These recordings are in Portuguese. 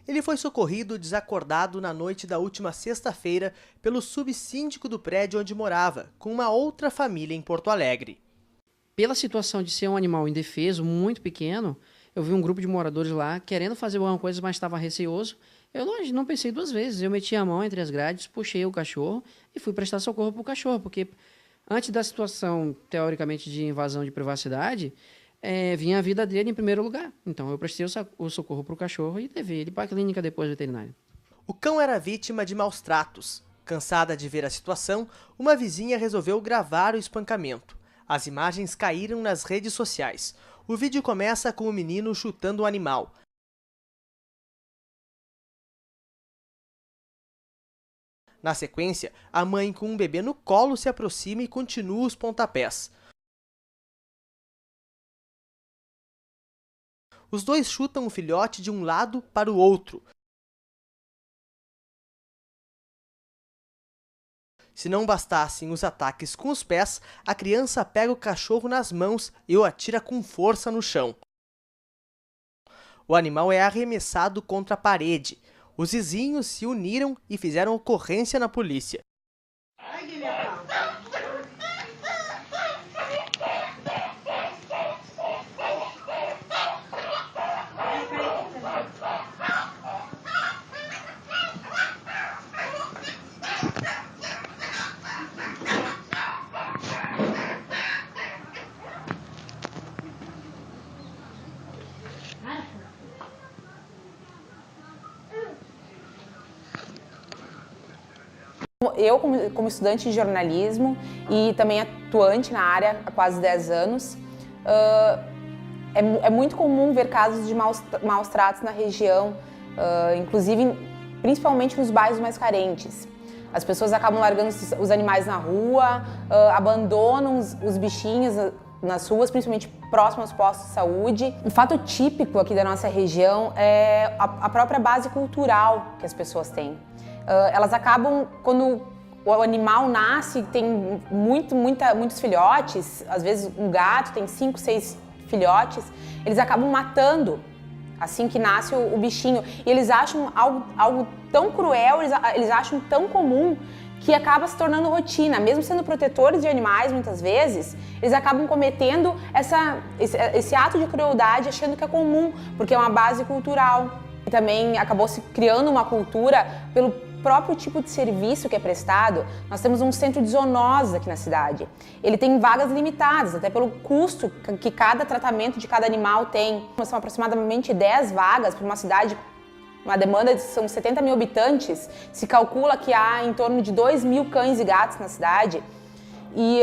Ele foi socorrido desacordado na noite da última sexta-feira pelo subsíndico do prédio onde morava, com uma outra família em Porto Alegre. Pela situação de ser um animal indefeso, muito pequeno, eu vi um grupo de moradores lá querendo fazer alguma coisa, mas estava receoso. Eu não pensei duas vezes. Eu meti a mão entre as grades, puxei o cachorro e fui prestar socorro para o cachorro, porque antes da situação, teoricamente, de invasão de privacidade, vinha a vida dele em primeiro lugar. Então, eu prestei o socorro para o cachorro e levei ele para a clínica depois veterinária. O cão era vítima de maus tratos. Cansada de ver a situação, uma vizinha resolveu gravar o espancamento. As imagens caíram nas redes sociais. O vídeo começa com o menino chutando o animal. Na sequência, a mãe com um bebê no colo se aproxima e continua os pontapés. Os dois chutam o filhote de um lado para o outro. Se não bastassem os ataques com os pés, a criança pega o cachorro nas mãos e o atira com força no chão. O animal é arremessado contra a parede. Os vizinhos se uniram e fizeram ocorrência na polícia. Eu, como estudante de jornalismo e também atuante na área há quase 10 anos, é muito comum ver casos de maus tratos na região, inclusive, principalmente nos bairros mais carentes. As pessoas acabam largando os animais na rua, abandonam os bichinhos nas ruas, principalmente próximo aos postos de saúde. Um fato típico aqui da nossa região é a própria base cultural que as pessoas têm. Elas acabam, quando o animal nasce, tem muitos filhotes, às vezes um gato tem 5, 6 filhotes, eles acabam matando assim que nasce o bichinho. E eles acham algo tão cruel, eles acham tão comum, que acaba se tornando rotina. Mesmo sendo protetores de animais, muitas vezes, eles acabam cometendo esse ato de crueldade achando que é comum, porque é uma base cultural. E também acabou se criando uma cultura pelo próprio tipo de serviço que é prestado. Nós temos um centro de zoonoses aqui na cidade. Ele tem vagas limitadas, até pelo custo que cada tratamento de cada animal tem. São aproximadamente 10 vagas para uma cidade, uma demanda de são 70 mil habitantes. Se calcula que há em torno de 2.000 cães e gatos na cidade. E,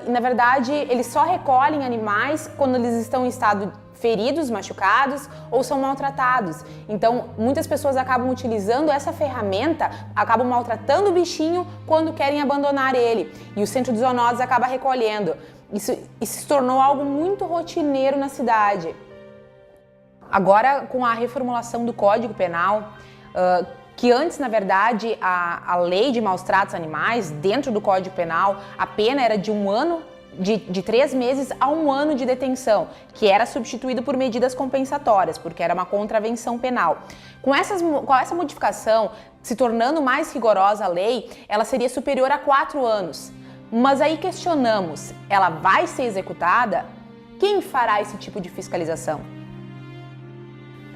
na verdade, eles só recolhem animais quando eles estão em estado feridos, machucados ou são maltratados. Então, muitas pessoas acabam utilizando essa ferramenta, acabam maltratando o bichinho quando querem abandonar ele. E o centro de zoonoses acaba recolhendo. Isso se tornou algo muito rotineiro na cidade. Agora, com a reformulação do Código Penal, que antes, na verdade, a lei de maus tratos animais, dentro do Código Penal, a pena era de 1 ano, de 3 meses a 1 ano de detenção, que era substituído por medidas compensatórias, porque era uma contravenção penal. Com essa modificação, se tornando mais rigorosa a lei, ela seria superior a 4 anos. Mas aí questionamos, ela vai ser executada? Quem fará esse tipo de fiscalização?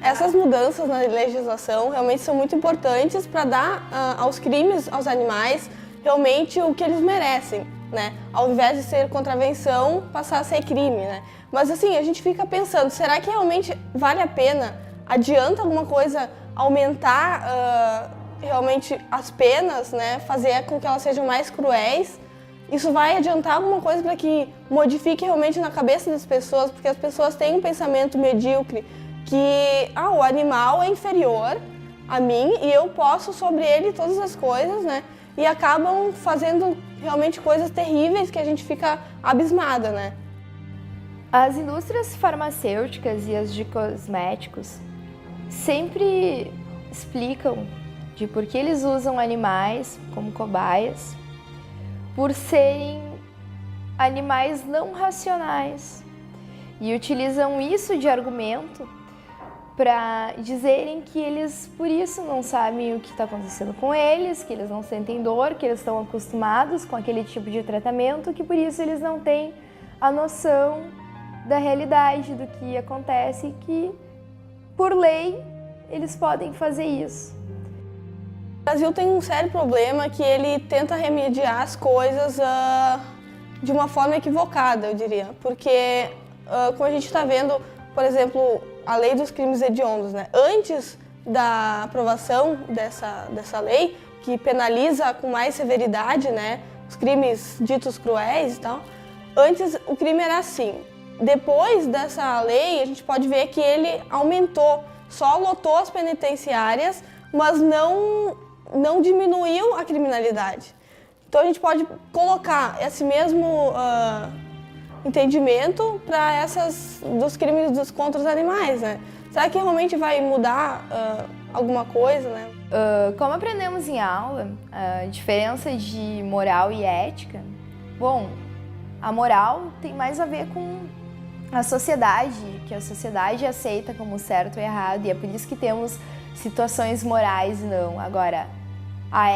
Essas mudanças na legislação realmente são muito importantes para dar aos crimes, aos animais, realmente o que eles merecem, né? Ao invés de ser contravenção, passar a ser crime, né? Mas assim, a gente fica pensando, será que realmente vale a pena? Adianta alguma coisa aumentar realmente as penas, né? Fazer com que elas sejam mais cruéis? Isso vai adiantar alguma coisa para que modifique realmente na cabeça das pessoas? Porque as pessoas têm um pensamento medíocre, que o animal é inferior a mim e eu posso sobre ele todas as coisas, né? E acabam fazendo realmente coisas terríveis que a gente fica abismada, né? As indústrias farmacêuticas e as de cosméticos sempre explicam de por que eles usam animais como cobaias, por serem animais não racionais, e utilizam isso de argumento para dizerem que eles, por isso, não sabem o que está acontecendo com eles, que eles não sentem dor, que eles estão acostumados com aquele tipo de tratamento, que por isso eles não têm a noção da realidade, do que acontece, que, por lei, eles podem fazer isso. O Brasil tem um sério problema que ele tenta remediar as coisas de uma forma equivocada, eu diria. Porque, como a gente está vendo, por exemplo, a lei dos crimes hediondos, né? Antes da aprovação dessa lei, que penaliza com mais severidade, né, os crimes ditos cruéis e tal, antes o crime era assim. Depois dessa lei, a gente pode ver que ele aumentou, só lotou as penitenciárias, mas não diminuiu a criminalidade. Então a gente pode colocar esse mesmo entendimento para essas dos crimes contra os animais, né? Será que realmente vai mudar alguma coisa, né? Como aprendemos em aula, a diferença de moral e ética, bom, a moral tem mais a ver com a sociedade, que a sociedade aceita como certo e errado, e é por isso que temos situações morais e não. Agora, a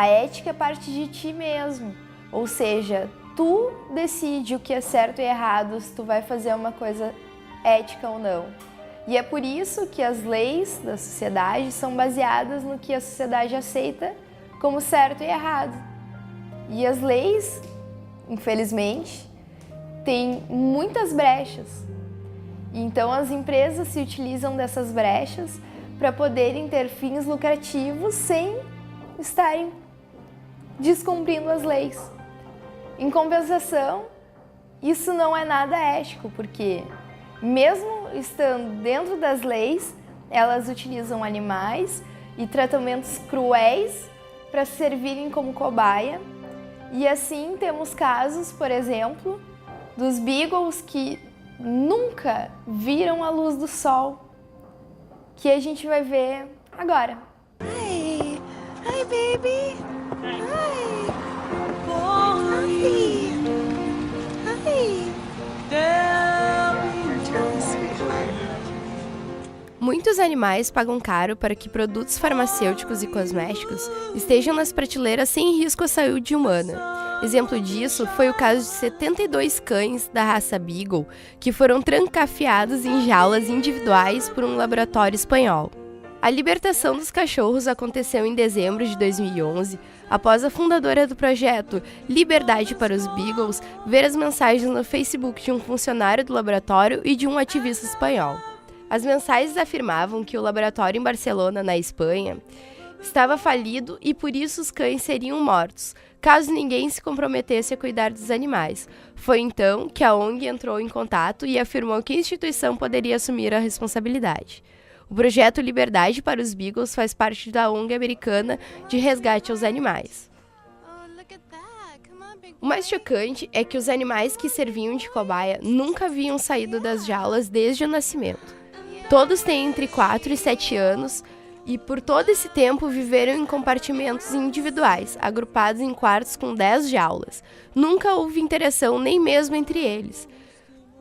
ética parte de ti mesmo, ou seja, tu decide o que é certo e errado, se tu vai fazer uma coisa ética ou não. E é por isso que as leis da sociedade são baseadas no que a sociedade aceita como certo e errado. E as leis, infelizmente, têm muitas brechas. Então as empresas se utilizam dessas brechas para poderem ter fins lucrativos sem estarem descumprindo as leis. Em compensação, isso não é nada ético, porque mesmo estando dentro das leis, elas utilizam animais e tratamentos cruéis para servirem como cobaia. E assim temos casos, por exemplo, dos beagles que nunca viram a luz do sol, que a gente vai ver agora. Hi, hi baby, hi, boy, hi, Muitos animais pagam caro para que produtos farmacêuticos e cosméticos estejam nas prateleiras sem risco à saúde humana. Exemplo disso foi o caso de 72 cães da raça Beagle que foram trancafiados em jaulas individuais por um laboratório espanhol. A libertação dos cachorros aconteceu em dezembro de 2011, após a fundadora do projeto Liberdade para os Beagles ver as mensagens no Facebook de um funcionário do laboratório e de um ativista espanhol. As mensagens afirmavam que o laboratório em Barcelona, na Espanha, estava falido e por isso os cães seriam mortos, caso ninguém se comprometesse a cuidar dos animais. Foi então que a ONG entrou em contato e afirmou que a instituição poderia assumir a responsabilidade. O projeto Liberdade para os Beagles faz parte da ONG americana de resgate aos animais. O mais chocante é que os animais que serviam de cobaia nunca haviam saído das jaulas desde o nascimento. Todos têm entre 4 e 7 anos e por todo esse tempo viveram em compartimentos individuais, agrupados em quartos com 10 jaulas. Nunca houve interação nem mesmo entre eles.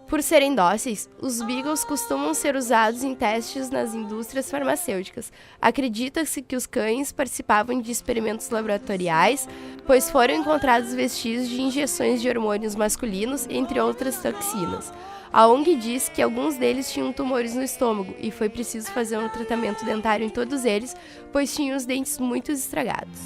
Por serem dóceis, os beagles costumam ser usados em testes nas indústrias farmacêuticas. Acredita-se que os cães participavam de experimentos laboratoriais, pois foram encontrados vestígios de injeções de hormônios masculinos, entre outras toxinas. A ONG diz que alguns deles tinham tumores no estômago e foi preciso fazer um tratamento dentário em todos eles, pois tinham os dentes muito estragados.